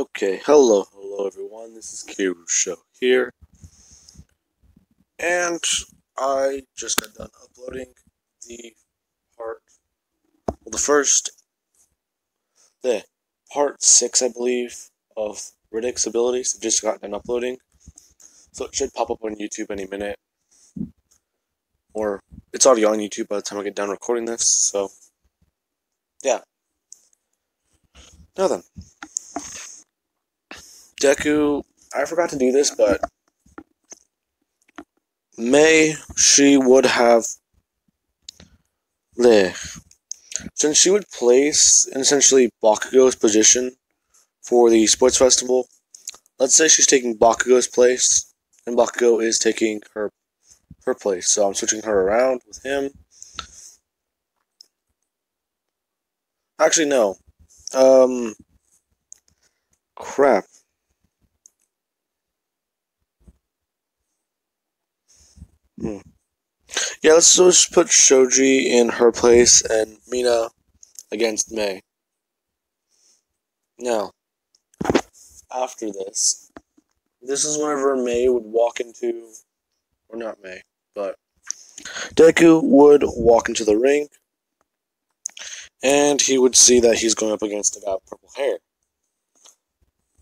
Okay, hello everyone, this is Kiru Show here, and I just got done uploading the part, well, the part 6, I believe, of Riddicks' abilities. I just got done uploading, so it should pop up on YouTube any minute, or it's already on YouTube by the time I get done recording this, so, yeah. Now then, Deku, I forgot to do this, but she would have since she would place in essentially Bakugo's position for the sports festival. Let's say she's taking Bakugo's place, and Bakugo is taking her place. So I'm switching her around with him. Actually, no. Crap. Yeah, let's just put Shoji in her place and Mina against Mei. Now, after this is whenever Mei would walk into, or not Mei, but Deku would walk into the ring, and he would see that he's going up against a guy with purple hair.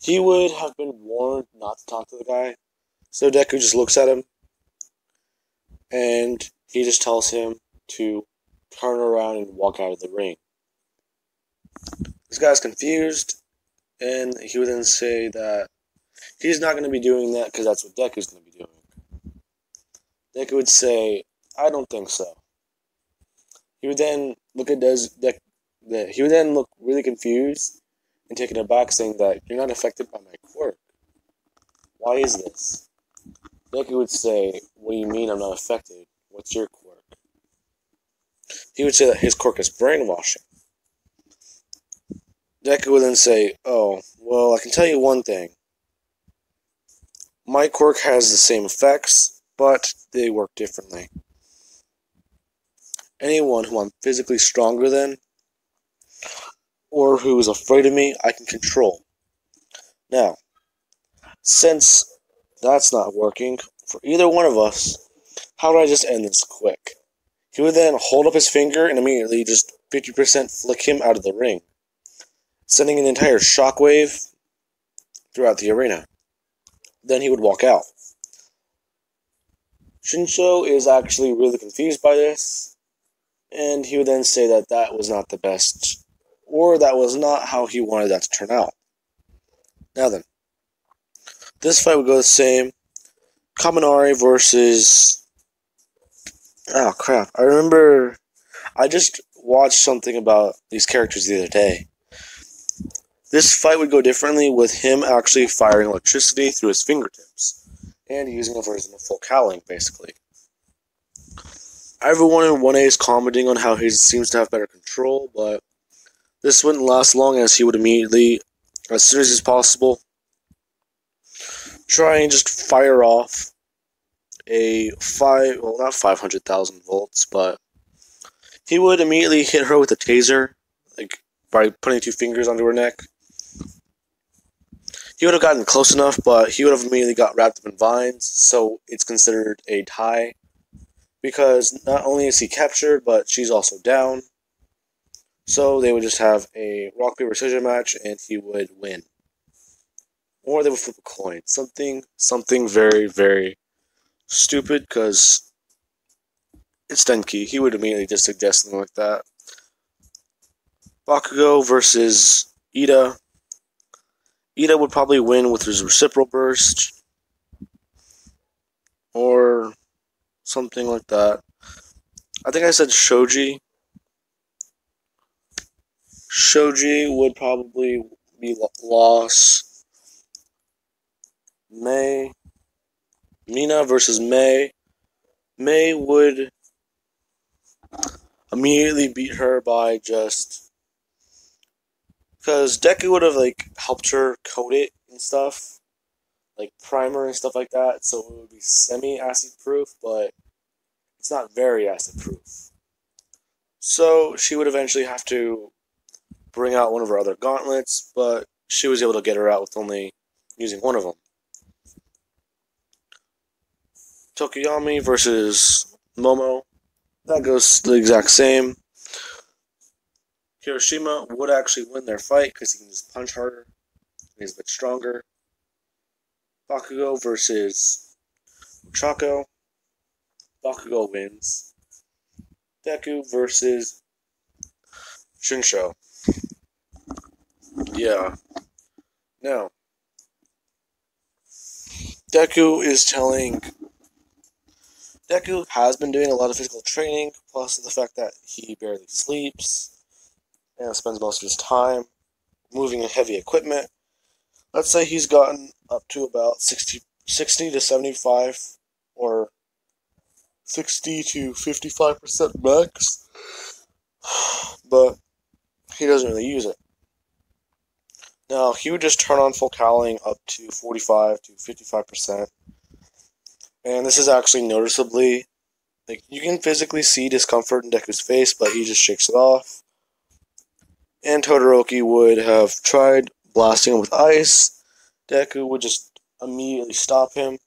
He would have been warned not to talk to the guy, so Deku just looks at him, and he just tells him to turn around and walk out of the ring. This guy's confused, and he would then say that he's not going to be doing that because that's what Deku's going to be doing. Deku would say, I don't think so. He would then look at he would then look really confused and taken aback, saying that you're not affected by my quirk. Why is this? Deku would say, what do you mean I'm not affected? What's your quirk? He would say that his quirk is brainwashing. Deku would then say, oh, well, I can tell you one thing. My quirk has the same effects, but they work differently. Anyone who I'm physically stronger than, or who is afraid of me, I can control. Now, since that's not working for either one of us, how do I just end this quick? He would then hold up his finger and immediately just 50% flick him out of the ring, sending an entire shockwave throughout the arena. Then he would walk out. Shinso is actually really confused by this, and he would then say that that was not the best, or that was not how he wanted that to turn out. Now then, this fight would go the same. Kaminari versus... Oh crap, I remember... I just watched something about these characters the other day. This fight would go differently with him actually firing electricity through his fingertips, and using it for his full cowling, basically. Everyone in 1A is commenting on how he seems to have better control, but this wouldn't last long, as he would immediately, as soon as possible, try and just fire off not 500,000 volts, but he would immediately hit her with a taser, like by putting 2 fingers onto her neck. He would have gotten close enough, but he would have immediately got wrapped up in vines, so it's considered a tie, because not only is he captured, but she's also down. So they would just have a rock, paper, scissors match, and he would win. Or they would flip a coin. Something very, very stupid, because it's Denki. He would immediately just suggest something like that. Bakugo versus Ida. Ida would probably win with his reciprocal burst, or something like that. I think I said Shoji. Shoji would probably be loss. Mina versus Mei. Mei would immediately beat her by just... because Deku would have, helped her coat it and stuff. Like, primer and stuff like that, so it would be semi-acid proof, but it's not very acid proof. So, she would eventually have to bring out one of her other gauntlets, but she was able to get her out with only using one of them. Tokoyami versus Momo. That goes the exact same. Hiroshima would actually win their fight because he can just punch harder. He's a bit stronger. Bakugo versus Chaco. Bakugo wins. Deku versus Shinsho. Yeah. Now, Deku has been doing a lot of physical training, plus the fact that he barely sleeps and spends most of his time moving heavy equipment. Let's say he's gotten up to about 60 to 75 or 60 to 55% max, but he doesn't really use it. Now, he would just turn on full cowling up to 45 to 55%. And this is actually noticeably, like, you can physically see discomfort in Deku's face, but he just shakes it off. And Todoroki would have tried blasting him with ice. Deku would just immediately stop him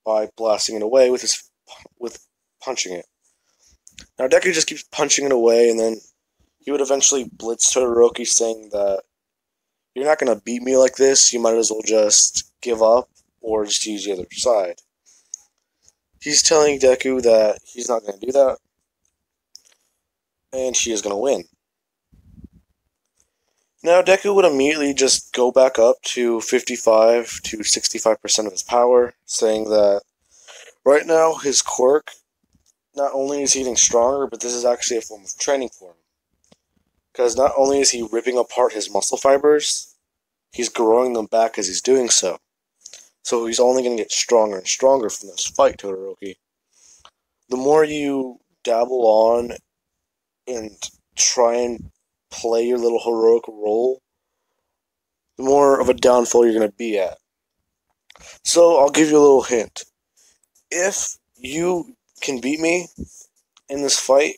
by blasting it away with punching it. Now, Deku just keeps punching it away, and then he would eventually blitz Todoroki, saying that, "You're not going to beat me like this, you might as well just give up or just use the other side." He's telling Deku that he's not going to do that, and he is going to win. Now, Deku would immediately just go back up to 55 to 65% of his power, saying that right now his quirk, not only is he getting stronger, but this is actually a form of training for him. Because not only is he ripping apart his muscle fibers, he's growing them back as he's doing so. So he's only going to get stronger and stronger from this fight, Todoroki. The more you dabble on and try and play your little heroic role, the more of a downfall you're going to be at. So I'll give you a little hint. If you can beat me in this fight,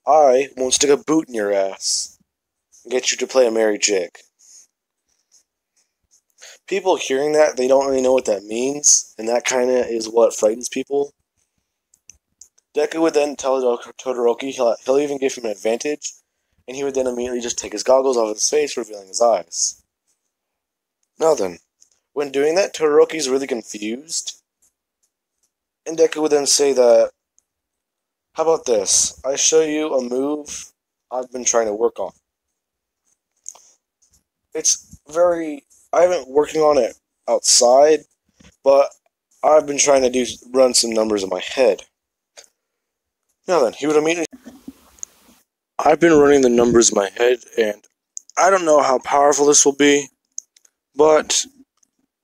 I won't stick a boot in your ass and get you to play a merry jig. People hearing that, they don't really know what that means, and that kind of is what frightens people. Deku would then tell Todoroki he'll even give him an advantage, and he would then immediately just take his goggles off his face, revealing his eyes. Now then, when doing that, Todoroki's really confused, and Deku would then say that, "How about this? I show you a move I've been trying to work on." I haven't working on it outside, but I've been trying to run some numbers in my head. Now then, he would immediately, "I've been running the numbers in my head, and I don't know how powerful this will be, but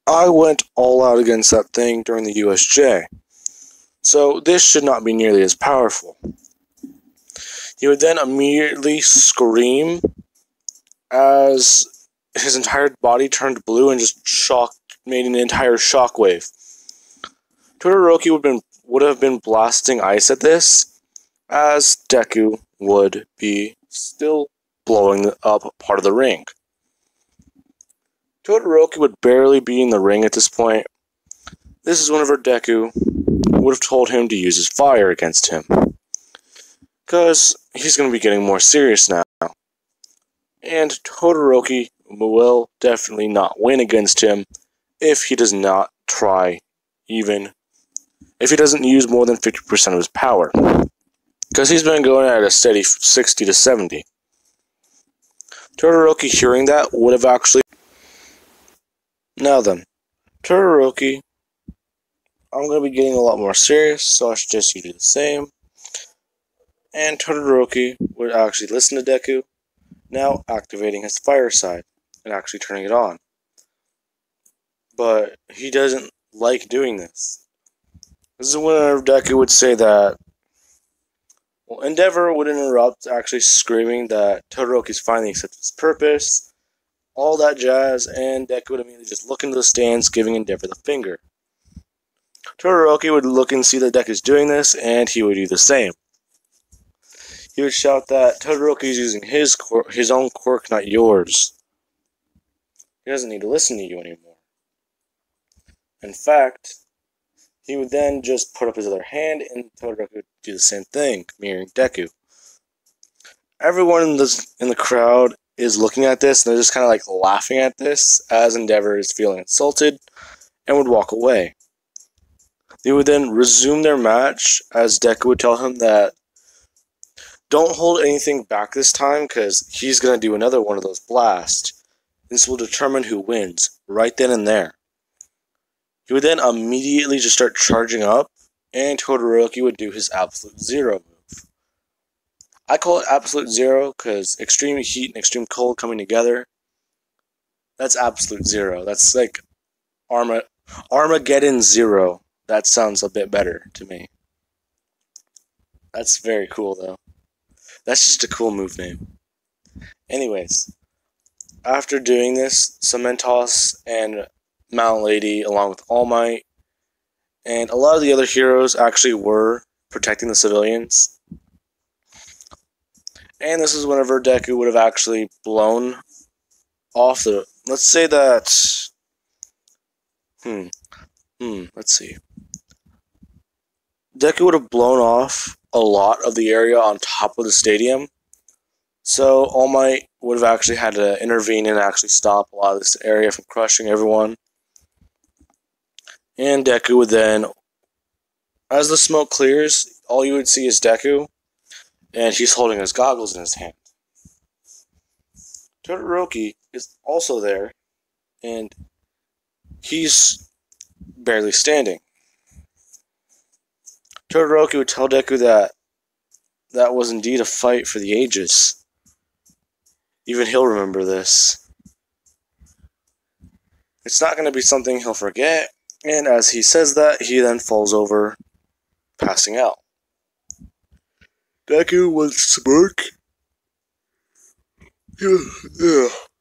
I went all out against that thing during the USJ. So this should not be nearly as powerful." He would then immediately scream as his entire body turned blue and just made an entire shockwave. Todoroki would have been blasting ice at this, as Deku would be still blowing up part of the ring. Todoroki would barely be in the ring at this point. This is whenever Deku would have told him to use his fire against him, because he's going to be getting more serious now. And Todoroki will definitely not win against him if he does not try, even if he doesn't use more than 50% of his power, because he's been going at a steady 60 to 70. Todoroki, hearing that, would have actually... Now then, Todoroki, I'm going to be getting a lot more serious, so I suggest you do the same. And Todoroki would actually listen to Deku, now activating his fire side and actually turning it on. But he doesn't like doing this. This is whenever Deku would say that, well, Endeavor would interrupt, actually screaming that Todoroki's finally accepted his purpose, all that jazz, and Deku would immediately just look into the stands, giving Endeavor the finger. Todoroki would look and see that Deku's doing this, and he would do the same. He would shout that Todoroki's using his own quirk, not yours. He doesn't need to listen to you anymore. In fact, he would then just put up his other hand and Todoroki would do the same thing, mirroring Deku. Everyone in the crowd is looking at this, and they're just kind of like laughing at this as Endeavor is feeling insulted and would walk away. They would then resume their match as Deku would tell him that don't hold anything back this time because he's going to do another one of those blasts. This will determine who wins right then and there. He would then immediately just start charging up, and Todoroki would do his Absolute Zero move. I call it Absolute Zero because extreme heat and extreme cold coming together. That's Absolute Zero. That's like Armageddon Zero. That sounds a bit better to me. That's very cool though. That's just a cool move name. Anyways, after doing this, Cementos and Mount Lady, along with All Might, and a lot of the other heroes actually were protecting the civilians. And this is whenever Deku would have actually blown off the... Let's say that... Let's see. Deku would have blown off a lot of the area on top of the stadium. So All Might would have actually had to intervene and actually stop a lot of this area from crushing everyone. And Deku would then, as the smoke clears, all you would see is Deku, and he's holding his goggles in his hand. Todoroki is also there, and he's barely standing. Todoroki would tell Deku that that was indeed a fight for the ages. Even he'll remember this. It's not going to be something he'll forget, and as he says that, he then falls over, passing out. Deku would smirk. He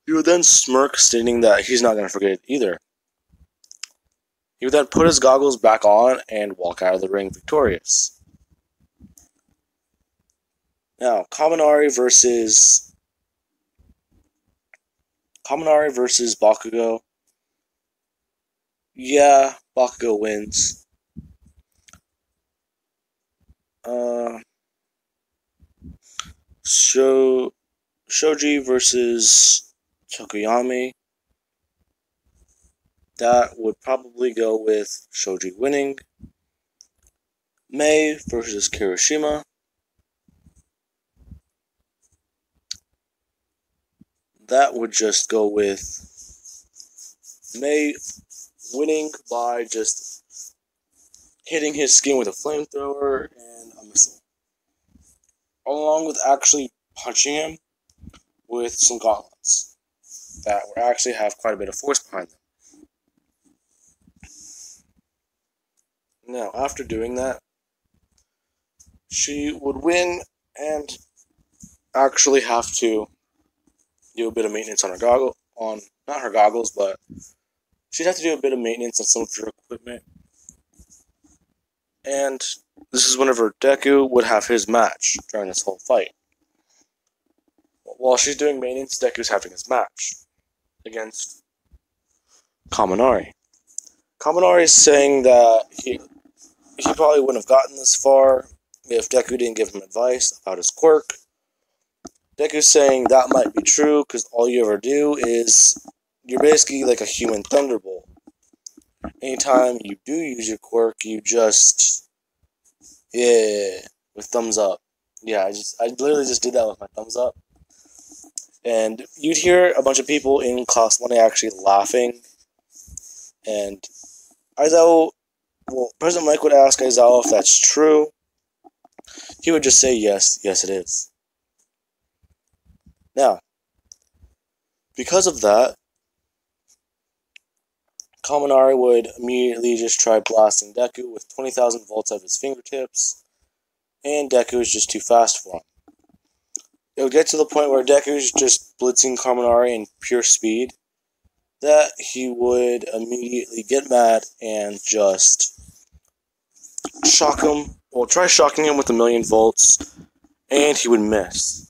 would then smirk, stating that he's not going to forget it either. He would then put his goggles back on and walk out of the ring victorious. Now, Kaminari versus Bakugo. Yeah, Bakugo wins. Shoji versus Tokoyami. That would probably go with Shoji winning. Mei versus Kirishima. That would just go with Mei winning by just hitting his skin with a flamethrower and a missile. Along with actually punching him with some gauntlets that would actually have quite a bit of force behind them. Now, after doing that, she would win and actually have to do a bit of maintenance on her not her goggles, but she'd have to do a bit of maintenance on some of her equipment. And this is whenever Deku would have his match during this whole fight. While she's doing maintenance, Deku's having his match against Kaminari. Kaminari is saying that he probably wouldn't have gotten this far if Deku didn't give him advice about his quirk. Deku's saying that might be true because all you ever do is you're basically like a human thunderbolt. Anytime you do use your quirk, you just with thumbs up. Yeah, I literally just did that with my thumbs up. And you'd hear a bunch of people in class 1A actually laughing. And President Mike would ask Aizawa if that's true. He would just say yes it is. Now, because of that, Kaminari would immediately just try blasting Deku with 20,000 volts at his fingertips, and Deku is just too fast for him. It would get to the point where Deku is just blitzing Kaminari in pure speed, that he would immediately get mad and just shock him, try shocking him with 1,000,000 volts, and he would miss.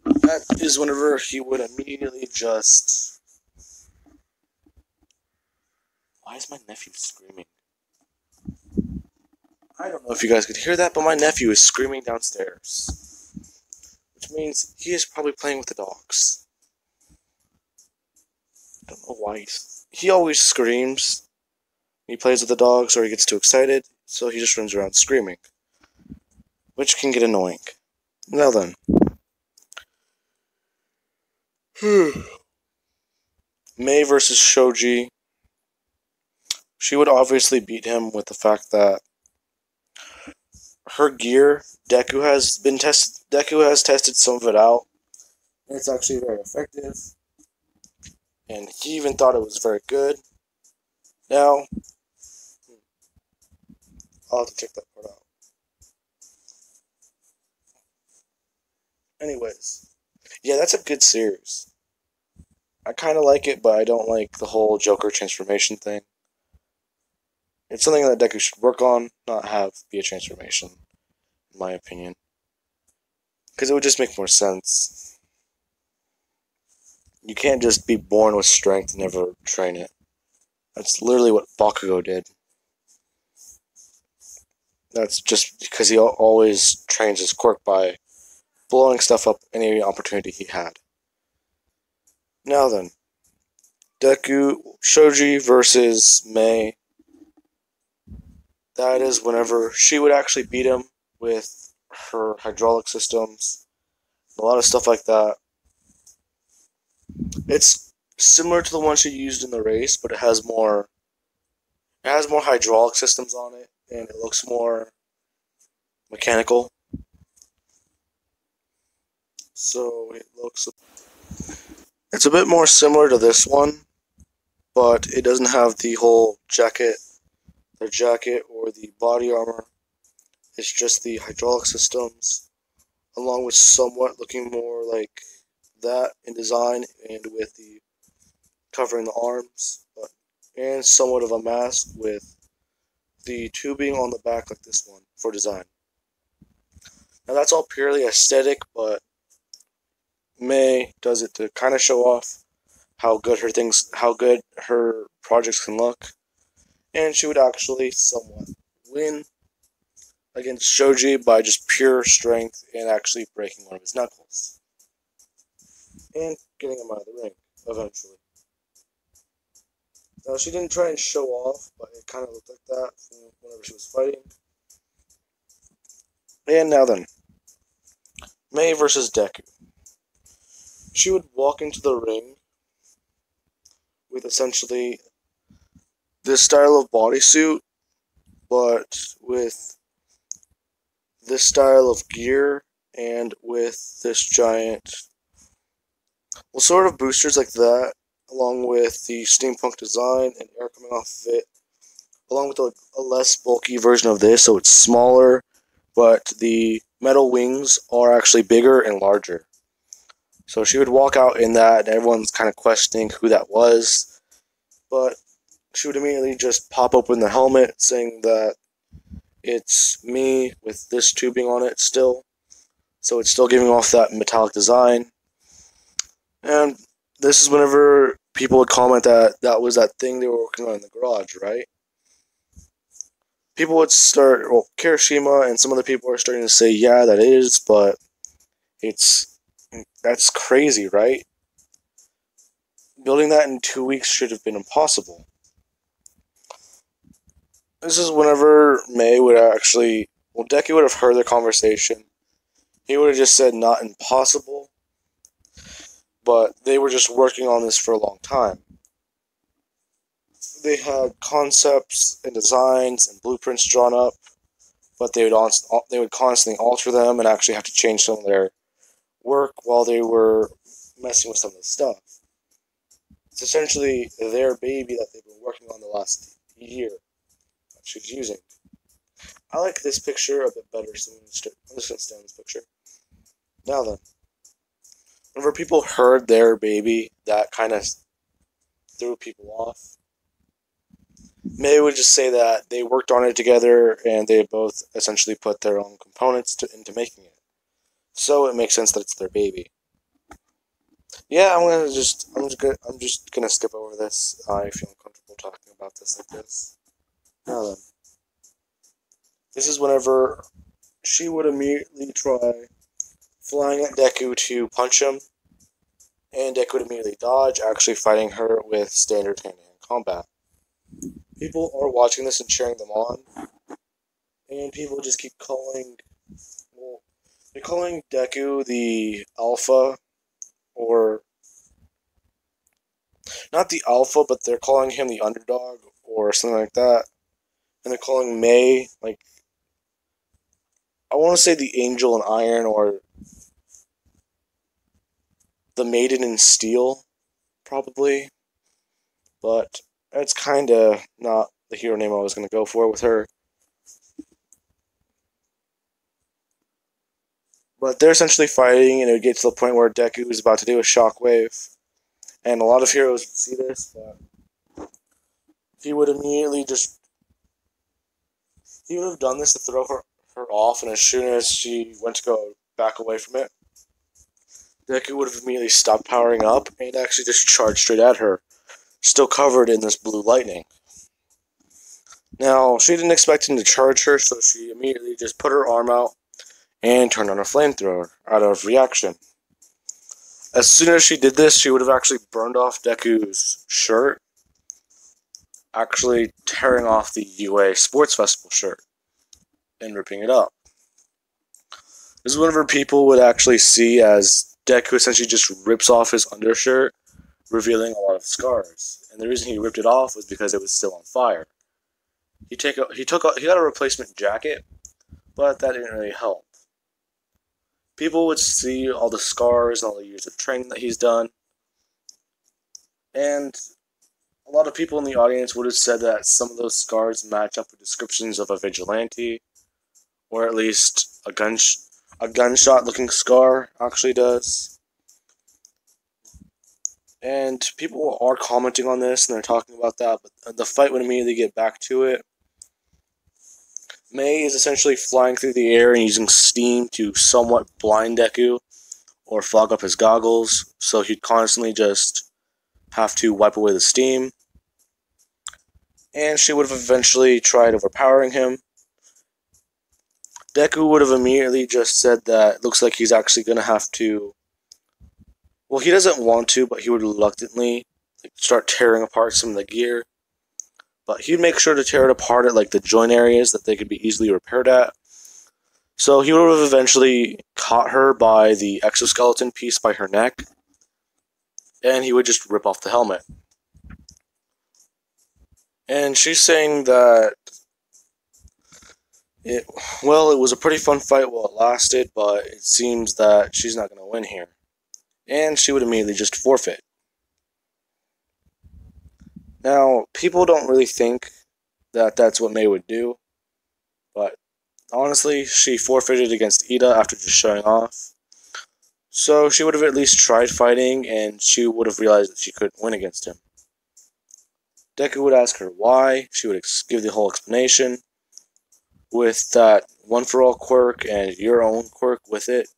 That is whenever he would immediately just Why is my nephew screaming? I don't know if you guys could hear that, but my nephew is screaming downstairs. Which means he is probably playing with the dogs. I don't know why he always screams. He plays with the dogs or he gets too excited, so he just runs around screaming. Which can get annoying. Now then. Mei versus Shoji. She would obviously beat him with the fact that her gear, Deku has tested some of it out, and it's actually very effective. And he even thought it was very good. Now, I'll have to check that part out. Anyways, yeah, that's a good series. I kind of like it, but I don't like the whole Joker transformation thing. It's something that Deku should work on, not have be a transformation, in my opinion. Because it would just make more sense. You can't just be born with strength and never train it. That's literally what Bakugo did. That's just because he always trains his quirk by blowing stuff up any opportunity he had. Now then, Shoji versus Mei. That is whenever she would actually beat him with her hydraulic systems, a lot of stuff like that. It's similar to the one she used in the race, but it has more hydraulic systems on it, and it looks more mechanical. So it's a bit more similar to this one, but it doesn't have the whole jacket or the body armor. It's just the hydraulic systems, along with somewhat looking more like that in design, and with the covering the arms, and somewhat of a mask with the tubing on the back like this one for design. Now that's all purely aesthetic, but Mei does it to kind of show off how good her projects can look, and she would actually somewhat win against Shoji by just pure strength and actually breaking one of his knuckles and getting him out of the ring eventually. Now she didn't try and show off, but it kind of looked like that whenever she was fighting. And now then, Mei versus Deku. She would walk into the ring with essentially this style of bodysuit, but with this style of gear and with this giant, well, sort of boosters like that, along with the steampunk design and air coming off of it, along with a less bulky version of this, so it's smaller, but the metal wings are actually bigger and larger. So she would walk out in that, and everyone's kind of questioning who that was, but she would immediately just pop open the helmet, saying that it's me with this tubing on it still, so it's still giving off that metallic design. And this is whenever people would comment that that was that thing they were working on in the garage, right? People would start, well, Kirishima and some other people are starting to say, yeah, that is, but that's crazy, right? Building that in 2 weeks should have been impossible. This is whenever Mei would actually, well, Deku would have heard their conversation. He would have just said not impossible, but they were just working on this for a long time. They had concepts and designs and blueprints drawn up, but they would constantly alter them and actually have to change some of their work while they were messing with some of the stuff. It's essentially their baby that they've been working on the last year that she's using. I like this picture a bit better, so I'm just going to stay on this picture. Now then, whenever people heard their baby, that kind of threw people off. Mei would just say that they worked on it together and they both essentially put their own components into making it. So it makes sense that it's their baby. Yeah, I'm just gonna skip over this. I feel uncomfortable talking about about this like this. Now then, this is whenever she would immediately try flying at Deku to punch him, and Deku would immediately dodge, actually fighting her with standard hand-to-hand combat. People are watching this and cheering them on, and people just keep calling, well, they're calling Deku the alpha, or not the alpha, but they're calling him the underdog, or something like that. And they're calling May, like, I want to say the Angel in Iron, or the Maiden in Steel, probably. But that's kind of not the hero name I was going to go for with her. But they're essentially fighting, and it would get to the point where Deku is about to do a shockwave. And a lot of heroes would see this, but he would immediately just... He would have done this to throw her off, and as soon as she went to go back away from it, Deku would have immediately stopped powering up and actually just charged straight at her, still covered in this blue lightning. Now, she didn't expect him to charge her, so she immediately just put her arm out and turned on a flamethrower out of reaction. As soon as she did this, she would have actually burned off Deku's shirt, actually tearing off the UA Sports Festival shirt and ripping it up. This is whenever people would actually see as Deku essentially just rips off his undershirt, revealing a lot of scars. And the reason he ripped it off was because it was still on fire. He got a replacement jacket, but that didn't really help. People would see all the scars and all the years of training that he's done, and a lot of people in the audience would have said that some of those scars match up with descriptions of a vigilante, or at least a gunshot-looking scar actually does. And people are commenting on this, and they're talking about that, but the fight would immediately get back to it. May is essentially flying through the air and using steam to somewhat blind Deku, or fog up his goggles, so he'd constantly just have to wipe away the steam. And she would have eventually tried overpowering him. Deku would have immediately just said that it looks like he's actually going to have to... Well, he doesn't want to, but he would reluctantly start tearing apart some of the gear. But he'd make sure to tear it apart at the joint areas that they could be easily repaired at. So he would have eventually caught her by the exoskeleton piece by her neck, and he would just rip off the helmet. And she's saying that it was a pretty fun fight while it lasted, but it seems that she's not going to win here. And she would immediately just forfeit. Now, people don't really think that that's what May would do, but honestly, she forfeited against Ida after just showing off. So she would have at least tried fighting, and she would have realized that she couldn't win against him. Deku would ask her why. She would give the whole explanation. With that one-for-all quirk and your own quirk with it,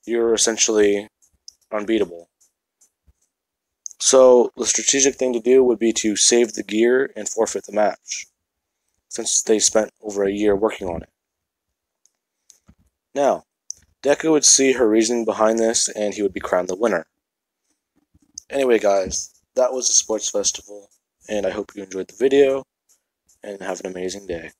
you're essentially unbeatable. So the strategic thing to do would be to save the gear and forfeit the match, since they spent over a year working on it. Now, Deku would see her reasoning behind this, and he would be crowned the winner. Anyway, guys, that was the sports festival, and I hope you enjoyed the video, and have an amazing day.